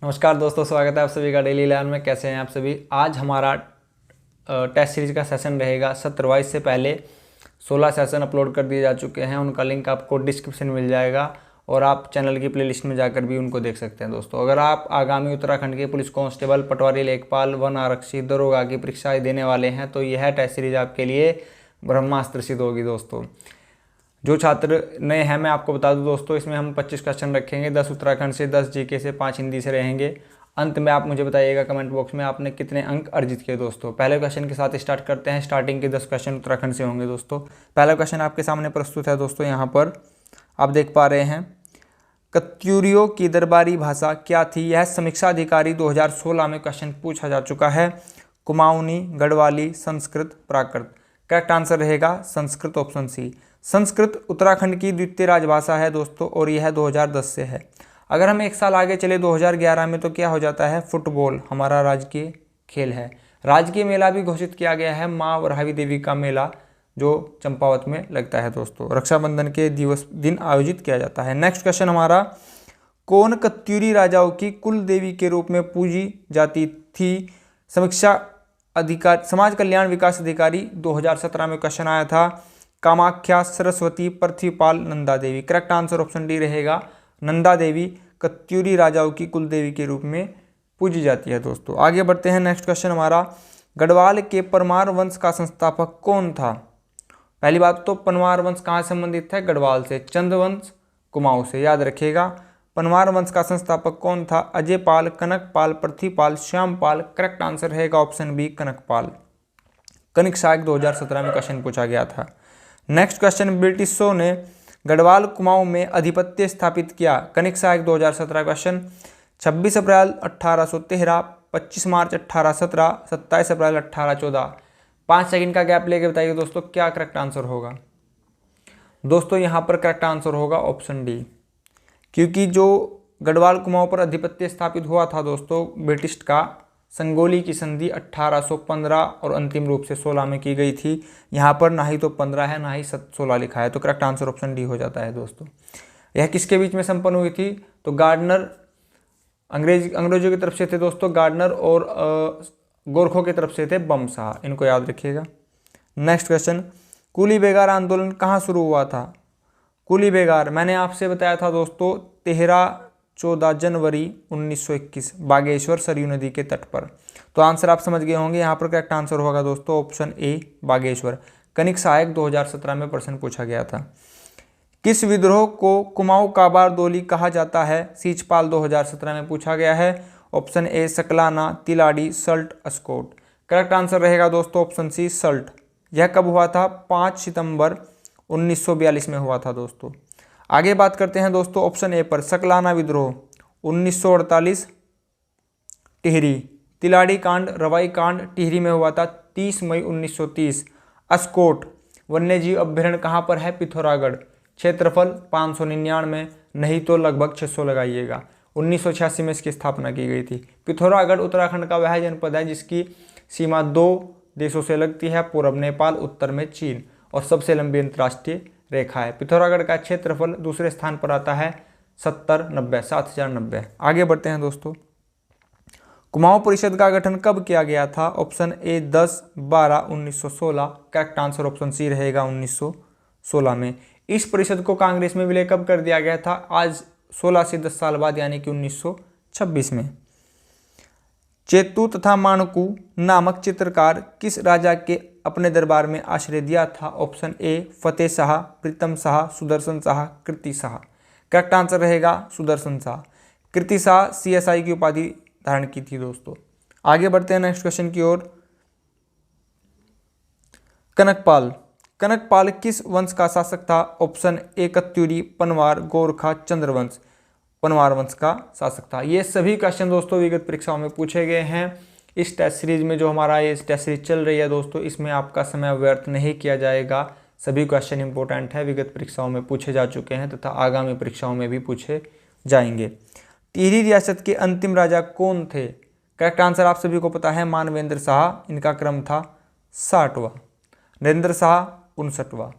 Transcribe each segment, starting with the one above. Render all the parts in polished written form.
नमस्कार दोस्तों, स्वागत है आप सभी का डेली लर्न में। कैसे हैं आप सभी। आज हमारा टेस्ट सीरीज का सेशन रहेगा 17 से पहले 16 सेशन अपलोड कर दिए जा चुके हैं। उनका लिंक आपको डिस्क्रिप्शन में मिल जाएगा और आप चैनल की प्लेलिस्ट में जाकर भी उनको देख सकते हैं। दोस्तों, अगर आप आगामी उत्तराखंड के पुलिस कांस्टेबल, पटवारी, लेखपाल, वन आरक्षी, दरोगा की परीक्षाएं देने वाले हैं तो यह टेस्ट सीरीज आपके लिए ब्रह्मास्त्र सिद्ध होगी। दोस्तों, जो छात्र नए हैं मैं आपको बता दूं दोस्तों, इसमें हम 25 क्वेश्चन रखेंगे। 10 उत्तराखंड से, 10 जीके से, 5 हिंदी से रहेंगे। अंत में आप मुझे बताइएगा कमेंट बॉक्स में आपने कितने अंक अर्जित किए। दोस्तों, पहले क्वेश्चन के साथ स्टार्ट करते हैं। स्टार्टिंग के 10 क्वेश्चन उत्तराखंड से होंगे। दोस्तों, पहला क्वेश्चन आपके सामने प्रस्तुत है। दोस्तों, यहाँ पर आप देख पा रहे हैं, कत्यूरियों की दरबारी भाषा क्या थी? यह समीक्षा अधिकारी 2016 में क्वेश्चन पूछा जा चुका है। कुमाऊनी, गढ़वाली, संस्कृत, प्राकृत। करेक्ट आंसर रहेगा संस्कृत, ऑप्शन सी। संस्कृत उत्तराखंड की द्वितीय राजभाषा है दोस्तों, और यह 2010 से है। अगर हम एक साल आगे चले 2011 में तो क्या हो जाता है? फुटबॉल हमारा राजकीय खेल है। राजकीय मेला भी घोषित किया गया है, माँ वराही देवी का मेला, जो चंपावत में लगता है। दोस्तों, रक्षाबंधन के दिन आयोजित किया जाता है। नेक्स्ट क्वेश्चन हमारा, कौन कत्यूरी राजाओं की कुल देवी के रूप में पूजी जाती थी? समीक्षा अधिकार समाज कल्याण विकास अधिकारी 2017 में क्वेश्चन आया था। Kamakhya, Saraswati, Prithvipal, Nanda Devi. Correct answer option D रहेगा, नंदा देवी कत्यूरी राजाओं की कुल देवी के रूप में पूजी जाती है। दोस्तों, आगे बढ़ते हैं। नेक्स्ट क्वेश्चन हमारा, गढ़वाल के परमार वंश का संस्थापक कौन था? पहली बात तो परमार वंश कहाँ से संबंधित है? गढ़वाल से। चंद्रवंश कुमाऊं से, याद रखिएगा। परमार वंश का संस्थापक कौन था? अजयपाल, कनकपाल, पृथ्वीपाल, श्यामपाल। करेक्ट आंसर रहेगा ऑप्शन बी, कनकपाल। कनिक शायक 2017 में क्वेश्चन पूछा गया था। नेक्स्ट क्वेश्चन, ब्रिटिशों ने गढ़वाल कुमाऊं में अधिपत्य स्थापित किया। कनिक शायक 2017 क्वेश्चन। 26 अप्रैल 1813, 25 मार्च 1817, 27 अप्रैल 1814। 5 सेकंड का गैप लेके बताइए दोस्तों क्या करेक्ट आंसर होगा। दोस्तों, यहाँ पर करेक्ट आंसर होगा ऑप्शन डी, क्योंकि जो गढ़वाल कुमाऊं पर अधिपत्य स्थापित हुआ था दोस्तों ब्रिटिश का, संगोली की संधि 1815 और अंतिम रूप से 16 में की गई थी। यहाँ पर ना ही तो 15 है ना ही 16 लिखा है, तो करेक्ट आंसर ऑप्शन डी हो जाता है। दोस्तों, यह किसके बीच में संपन्न हुई थी? तो गार्डनर, अंग्रेजों की तरफ से थे दोस्तों गार्डनर, और गोरखों की तरफ से थे बमशाह। इनको याद रखिएगा। नेक्स्ट क्वेश्चन, कुली बेगार आंदोलन कहाँ शुरू हुआ था? कुली बेगार मैंने आपसे बताया था दोस्तों 14 जनवरी 1921 बागेश्वर सरयू नदी के तट पर। तो आंसर आप समझ गए होंगे। यहाँ पर करेक्ट आंसर होगा दोस्तों ऑप्शन ए, बागेश्वर। कनिक सहायक 2017 में प्रश्न पूछा गया था। किस विद्रोह को कुमाऊं काबार दोली कहा जाता है? सीचपाल 2017 में पूछा गया है। Option A, Saklana, Tilari, Salt, Askot. Correct answer रहेगा दोस्तों ऑप्शन सी, सल्ट। यह कब हुआ था? 5 सितंबर 1942 में हुआ था। दोस्तों, आगे बात करते हैं दोस्तों ऑप्शन ए पर, सकलाना विद्रोह 1948 टिहरी। तिलाड़ी कांड, रवाई कांड टिहरी में हुआ था 30 मई 1930। अस्कोट वन्यजीव अभ्यारण्य कहाँ पर है? पिथौरागढ़। क्षेत्रफल 599, नहीं तो लगभग 600 लगाइएगा। 1986 में इसकी स्थापना की गई थी। पिथौरागढ़ उत्तराखंड का वह जनपद है जिसकी सीमा 2 देशों से लगती है, पूर्व नेपाल, उत्तर में चीन, और सबसे लंबी अंतर्राष्ट्रीय रेखा है। पिथौरागढ़ का क्षेत्रफल दूसरे स्थान पर आता है 7090। आगे बढ़ते हैं दोस्तों, कुमाऊं परिषद का गठन कब किया गया था? Option A, 10/12/1916। Correct answer option C रहेगा 1916 में। इस परिषद को कांग्रेस में विलय कब कर दिया गया था? आज 16 से 10 साल बाद, यानी कि 1926 में। चेतु तथा माणकू नामक चित्रकार किस राजा के अपने दरबार में आश्रय दिया था? ऑप्शन ए, फतेह शाह, प्रीतम शाह, सुदर्शन शाह, कीर्ति शाह। करेक्ट आंसर रहेगा सुदर्शन शाह। कीर्ति शाह CSI की उपाधि धारण की थी। दोस्तों, आगे बढ़ते हैं नेक्स्ट क्वेश्चन की ओर। कनकपाल, कनकपाल किस वंश का शासक था? Option A, Katyuri, Panwar, Gorkha, Chandravansh. पनवार वंश का शासक था। ये सभी क्वेश्चन दोस्तों विगत परीक्षाओं में पूछे गए हैं। इस टेस्ट सीरीज में जो हमारा ये टेस्ट सीरीज चल रही है दोस्तों, इसमें आपका समय व्यर्थ नहीं किया जाएगा। सभी क्वेश्चन इंपॉर्टेंट है, विगत परीक्षाओं में पूछे जा चुके हैं तथा आगामी परीक्षाओं में भी पूछे जाएंगे। टिहरी रियासत के अंतिम राजा कौन थे? करेक्ट आंसर आप सभी को पता है, मानवेंद्र शाह। इनका क्रम था 60वां। नरेंद्र शाह 59वां।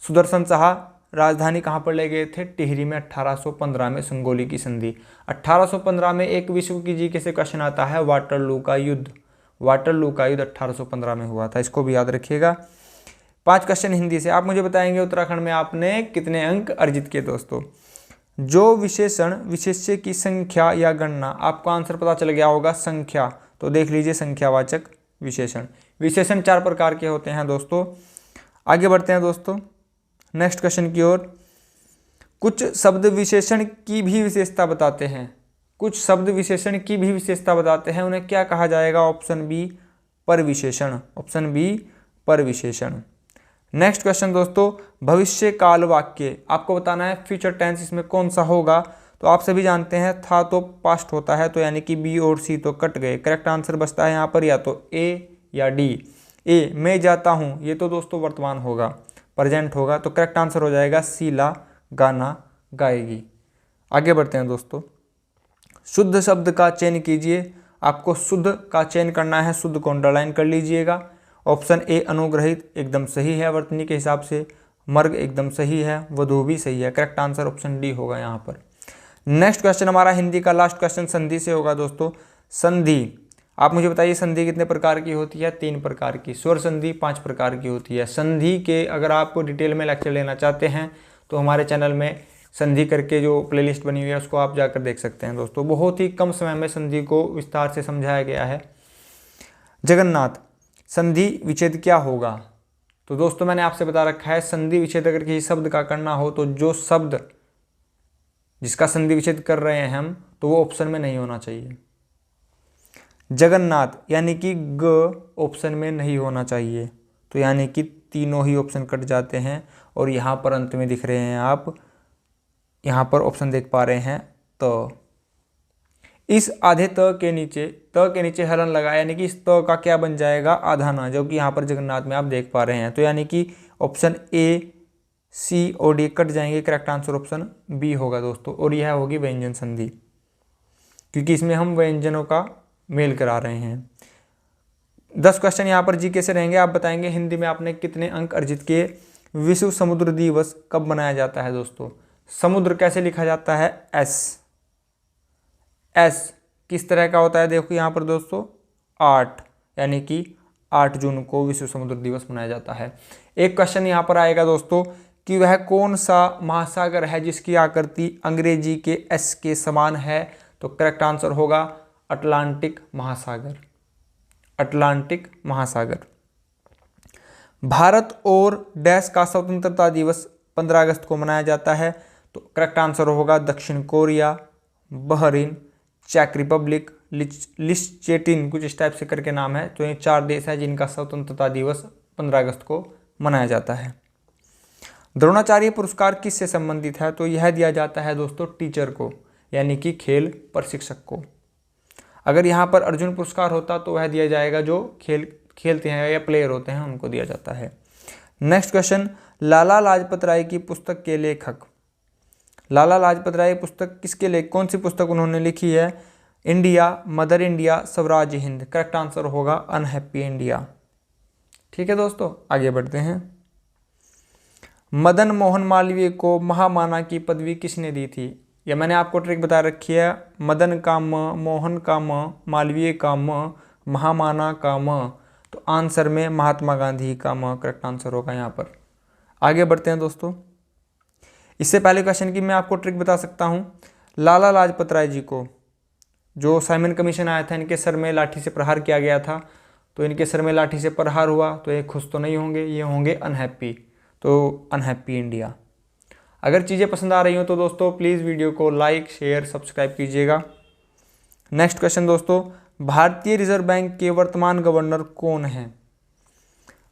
सुदर्शन शाह राजधानी कहाँ पर ले गए थे? टिहरी में 1815 में संगोली की संधि। 1815 में एक विश्व की जीके से क्वेश्चन आता है, वाटरलू का युद्ध। वाटरलू का युद्ध 1815 में हुआ था, इसको भी याद रखिएगा। 5 क्वेश्चन हिंदी से। आप मुझे बताएंगे उत्तराखंड में आपने कितने अंक अर्जित किए दोस्तों। जो विशेषण विशेष्य की संख्या या गणना, आपको आंसर पता चल गया होगा संख्या, तो देख लीजिए संख्यावाचक विशेषण। विशेषण 4 प्रकार के होते हैं दोस्तों। आगे बढ़ते हैं दोस्तों नेक्स्ट क्वेश्चन की ओर। कुछ शब्द विशेषण की भी विशेषता बताते हैं, कुछ शब्द विशेषण की भी विशेषता बताते हैं, उन्हें क्या कहा जाएगा? ऑप्शन बी परविशेषण। ऑप्शन बी परविशेषण। नेक्स्ट क्वेश्चन दोस्तों, भविष्य काल वाक्य आपको बताना है फ्यूचर टेंस इसमें कौन सा होगा। तो आप सभी जानते हैं था तो पास्ट होता है, तो यानी कि बी और सी तो कट गए। करेक्ट आंसर बचता है यहाँ पर या तो ए या डी। ए मैं जाता हूँ, ये तो दोस्तों वर्तमान होगा, प्रेजेंट होगा, तो करेक्ट आंसर हो जाएगा शीला गाना गाएगी। आगे बढ़ते हैं दोस्तों। शुद्ध शब्द का चयन कीजिए। आपको शुद्ध का चयन करना है, शुद्ध को अंडरलाइन कर लीजिएगा। ऑप्शन ए अनुग्रहित एकदम सही है वर्तनी के हिसाब से, मर्ग एकदम सही है, वधु भी सही है। करेक्ट आंसर ऑप्शन डी होगा यहाँ पर। नेक्स्ट क्वेश्चन हमारा हिंदी का लास्ट क्वेश्चन संधि से होगा दोस्तों। संधि, आप मुझे बताइए संधि कितने प्रकार की होती है? 3 प्रकार की। स्वर संधि 5 प्रकार की होती है। संधि के अगर आप डिटेल में लेक्चर लेना चाहते हैं तो हमारे चैनल में संधि करके जो प्लेलिस्ट बनी हुई है उसको आप जाकर देख सकते हैं दोस्तों। बहुत ही कम समय में संधि को विस्तार से समझाया गया है। जगन्नाथ, संधि विच्छेद क्या होगा? तो दोस्तों मैंने आपसे बता रखा है संधि विच्छेद अगर किसी शब्द का करना हो तो जो शब्द जिसका संधि विच्छेद कर रहे हैं हम, तो वो ऑप्शन में नहीं होना चाहिए। जगन्नाथ यानी कि ग ऑप्शन में नहीं होना चाहिए, तो यानी कि तीनों ही ऑप्शन कट जाते हैं। और यहाँ पर अंत में दिख रहे हैं, आप यहाँ पर ऑप्शन देख पा रहे हैं तो इस आधे त के नीचे हलन लगा, यानी कि इस त का क्या बन जाएगा? आधा ना, जो कि यहाँ पर जगन्नाथ में आप देख पा रहे हैं। तो यानी कि ऑप्शन ए, सी और डी कट जाएंगे। करेक्ट आंसर ऑप्शन बी होगा दोस्तों, और यह होगी व्यंजन संधि, क्योंकि इसमें हम व्यंजनों का मेल करा रहे हैं। 10 क्वेश्चन यहाँ पर जीके से रहेंगे। आप बताएंगे हिंदी में आपने कितने अंक अर्जित किए। विश्व समुद्र दिवस कब मनाया जाता है दोस्तों? समुद्र कैसे लिखा जाता है? एस। एस किस तरह का होता है? देखो यहाँ पर दोस्तों 8, यानी कि 8 जून को विश्व समुद्र दिवस मनाया जाता है। एक क्वेश्चन यहाँ पर आएगा दोस्तों कि वह कौन सा महासागर है जिसकी आकृति अंग्रेजी के एस के समान है? तो करेक्ट आंसर होगा अटलांटिक महासागर। अटलांटिक महासागर। भारत और डैश का स्वतंत्रता दिवस 15 अगस्त को मनाया जाता है। तो करेक्ट आंसर होगा दक्षिण कोरिया, बहरीन, चेक रिपब्लिक, लिस्चेटिन, कुछ इस टाइप से करके नाम है। तो ये 4 देश हैं जिनका स्वतंत्रता दिवस 15 अगस्त को मनाया जाता है। द्रोणाचार्य पुरस्कार किससे संबंधित है? तो यह दिया जाता है दोस्तों टीचर को, यानी कि खेल प्रशिक्षक को। अगर यहाँ पर अर्जुन पुरस्कार होता तो वह दिया जाएगा जो खेलते हैं या प्लेयर होते हैं, उनको दिया जाता है। नेक्स्ट क्वेश्चन, लाला लाजपत राय की पुस्तक के लेखक। लाला लाजपत राय पुस्तक किसके लेख, कौन सी पुस्तक उन्होंने लिखी है? India, mother India, Swaraj Hind. Correct answer होगा अनहैप्पी इंडिया। ठीक है दोस्तों, आगे बढ़ते हैं। मदन मोहन मालवीय को महामाना की पदवी किसने दी थी? या मैंने आपको ट्रिक बता रखी है, मदन का म, मोहन का म, मालवीय का म, महामाना का म, तो आंसर में महात्मा गांधी का म करेक्ट आंसर होगा यहाँ पर। आगे बढ़ते हैं दोस्तों। इससे पहले क्वेश्चन की मैं आपको ट्रिक बता सकता हूँ। लाला लाजपत राय जी को जो साइमन कमीशन आया था, इनके सर में लाठी से प्रहार किया गया था, तो इनके सर में लाठी से प्रहार हुआ, तो ये खुश तो नहीं होंगे, ये होंगे अनहैप्पी, तो अनहैप्पी इंडिया। अगर चीज़ें पसंद आ रही हो तो दोस्तों प्लीज़ वीडियो को लाइक, शेयर, सब्सक्राइब कीजिएगा। नेक्स्ट क्वेश्चन दोस्तों, भारतीय रिजर्व बैंक के वर्तमान गवर्नर कौन हैं?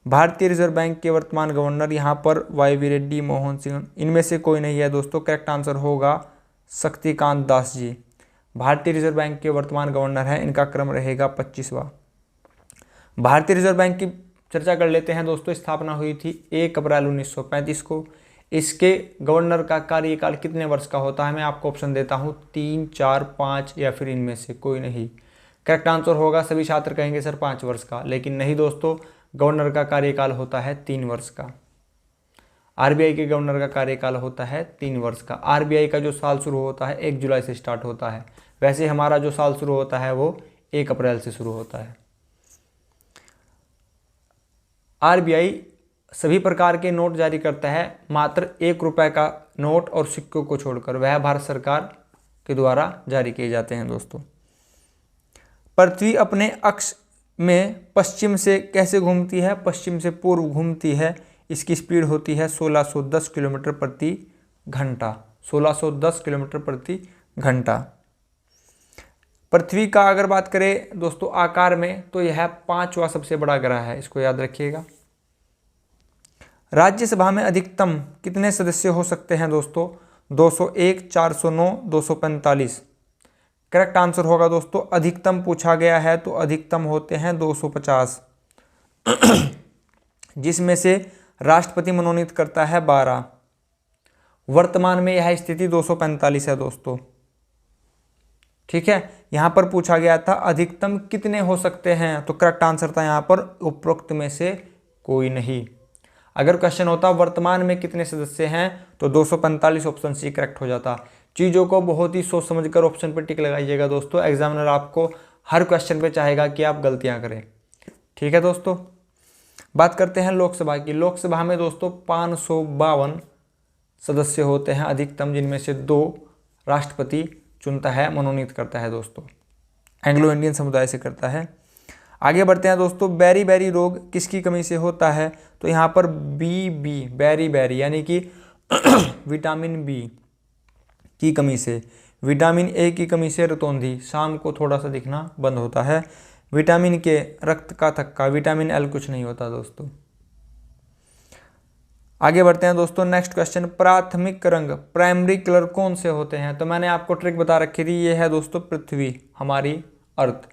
भारतीय रिजर्व बैंक के वर्तमान गवर्नर यहाँ पर YV रेड्डी, मोहन सिंह, इनमें से कोई नहीं है दोस्तों। करेक्ट आंसर होगा शक्तिकांत दास जी। भारतीय रिजर्व बैंक के वर्तमान गवर्नर हैं, इनका क्रम रहेगा 25वां। भारतीय रिजर्व बैंक की चर्चा कर लेते हैं दोस्तों। स्थापना हुई थी 1 अप्रैल 1935 को। इसके गवर्नर का कार्यकाल कितने वर्ष का होता है? मैं आपको ऑप्शन देता हूँ 3, 4, 5 या फिर इनमें से कोई नहीं। करेक्ट आंसर होगा, सभी छात्र कहेंगे सर 5 वर्ष का, लेकिन नहीं दोस्तों, गवर्नर का कार्यकाल होता है 3 वर्ष का। आरबीआई के गवर्नर का कार्यकाल होता है 3 वर्ष का। आरबीआई का जो साल शुरू होता है 1 जुलाई से स्टार्ट होता है। वैसे हमारा जो साल शुरू होता है वो 1 अप्रैल से शुरू होता है। आरबीआई सभी प्रकार के नोट जारी करता है, मात्र 1 रुपए का नोट और सिक्कों को छोड़कर, वह भारत सरकार के द्वारा जारी किए जाते हैं दोस्तों। पृथ्वी अपने अक्ष में पश्चिम से कैसे घूमती है? पश्चिम से पूर्व घूमती है। इसकी स्पीड होती है 1610 किलोमीटर प्रति घंटा। 1610 किलोमीटर प्रति घंटा। पृथ्वी का अगर बात करें दोस्तों आकार में, तो यह 5वां सबसे बड़ा ग्रह है, इसको याद रखिएगा। राज्यसभा में अधिकतम कितने सदस्य हो सकते हैं दोस्तों? 201, 409, 245। करेक्ट आंसर होगा दोस्तों, अधिकतम पूछा गया है तो अधिकतम होते हैं 250, जिसमें से राष्ट्रपति मनोनीत करता है 12। वर्तमान में यह स्थिति 245 है दोस्तों। ठीक है, यहां पर पूछा गया था अधिकतम कितने हो सकते हैं, तो करेक्ट आंसर था यहां पर उपरोक्त में से कोई नहीं। अगर क्वेश्चन होता वर्तमान में कितने सदस्य हैं तो 245 ऑप्शन सी करेक्ट हो जाता। चीज़ों को बहुत ही सोच समझकर ऑप्शन पर टिक लगाइएगा दोस्तों, एग्जामिनर आपको हर क्वेश्चन पे चाहेगा कि आप गलतियां करें। ठीक है दोस्तों, बात करते हैं लोकसभा की। लोकसभा में दोस्तों 552 सदस्य होते हैं अधिकतम, जिनमें से 2 राष्ट्रपति चुनता है, मनोनीत करता है दोस्तों, एंग्लो इंडियन समुदाय से करता है। आगे बढ़ते हैं दोस्तों, बेरी रोग किसकी कमी से होता है? तो यहाँ पर बेरी यानी कि विटामिन बी की कमी से, विटामिन ए की कमी से रतौंधी, शाम को थोड़ा सा दिखना बंद होता है। विटामिन के, रक्त का थक्का, विटामिन एल कुछ नहीं होता दोस्तों। आगे बढ़ते हैं दोस्तों, नेक्स्ट क्वेश्चन, प्राथमिक रंग, प्राइमरी कलर कौन से होते हैं? तो मैंने आपको ट्रिक बता रखी थी, ये है दोस्तों पृथ्वी, हमारी अर्थ।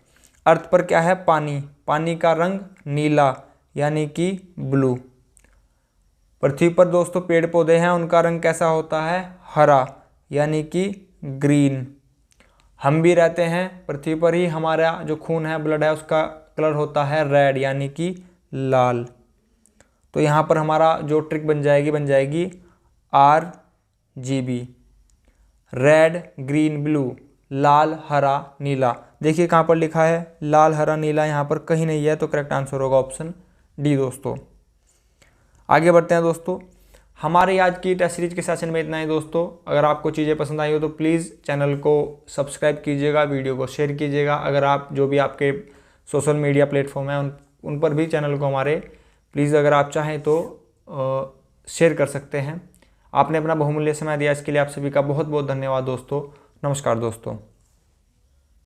अर्थ पर क्या है? पानी, पानी का रंग नीला यानी कि ब्लू। पृथ्वी पर दोस्तों पेड़ पौधे हैं, उनका रंग कैसा होता है? हरा यानी कि ग्रीन। हम भी रहते हैं पृथ्वी पर ही, हमारा जो खून है, ब्लड है, उसका कलर होता है रेड यानी कि लाल। तो यहाँ पर हमारा जो ट्रिक बन जाएगी RGB, रेड ग्रीन ब्लू, लाल हरा नीला। देखिए कहाँ पर लिखा है लाल हरा नीला, यहाँ पर कहीं नहीं है, तो करेक्ट आंसर होगा ऑप्शन डी दोस्तों। आगे बढ़ते हैं दोस्तों, हमारे आज की टेस्ट सीरीज के सेशन में इतना ही दोस्तों। अगर आपको चीज़ें पसंद आई हो तो प्लीज़ चैनल को सब्सक्राइब कीजिएगा, वीडियो को शेयर कीजिएगा। अगर आप जो भी आपके सोशल मीडिया प्लेटफॉर्म हैं उन पर भी चैनल को हमारे प्लीज़ अगर आप चाहें तो शेयर कर सकते हैं। आपने अपना बहुमूल्य समय दिया, इसके लिए आप सभी का बहुत बहुत धन्यवाद दोस्तों। नमस्कार दोस्तों।